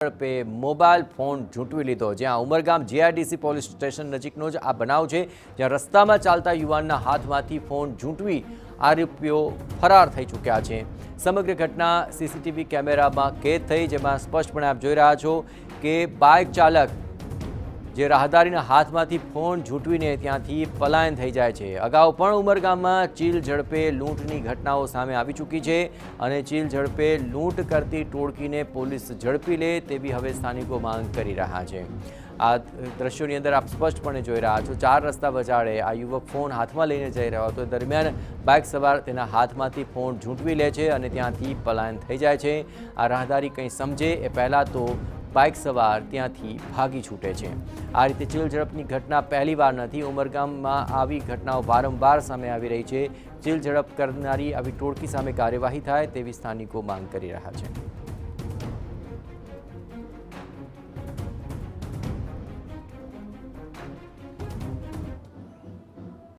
ઝડપે mobile phone ઝૂંટવી લીધો। જ્યાં ઉમરગામ જીઆઈડીસી પોલીસ સ્ટેશન નજીકનો જ આ બનાવ છે, જ્યાં રસ્તામાં ચાલતા યુવાનના હાથમાંથી ફોન ઝૂંટવી આરોપીઓ ફરાર થઈ ચૂક્યા છે। સમગ્ર ઘટના સીસીટીવી કેમેરામાં કેદ થઈ, જેમાં સ્પષ્ટપણે આપ જોઈ રહ્યા છો કે બાઇક ચાલક જે રાહદારીના હાથમાંથી ફોન ઝૂંટવીને ત્યાંથી પલાયન થઈ જાય છે। અગાઉ પણ ઉમરગામમાં ચીલ ઝડપે લૂંટની ઘટનાઓ સામે આવી ચૂકી છે અને ચીલ ઝડપે લૂંટ કરતી ટોળકીને પોલીસ ઝડપી લે તેવી હવે સ્થાનિકો માંગ કરી રહ્યા છે। આ દ્રશ્યોની અંદર આપ સ્પષ્ટપણે જોઈ રહ્યા છો, 4 રસ્તા વચાળે આ યુવક ફોન હાથમાં લઈને જઈ રહ્યો હતો, દરમિયાન બાઇક સવાર તેના હાથમાંથી ફોન ઝૂંટવી લે છે અને ત્યાંથી પલાયન થઈ જાય છે। આ રાહદારી કંઈ સમજે એ પહેલાં તો બાઇક સવાર ત્યાંથી ભાગી છૂટે છે। આ રીતે ચીલ ઝડપની ઘટના પહેલીવાર નથી, ઉમરગામમાં આવી ઘટનાઓ વારંવાર સામે આવી રહી છે। ચીલ ઝડપ કરનારી આવી ટોળકી સામે કાર્યવાહી થાય તેવી સ્થાનિકો માંગ કરી રહ્યા છે।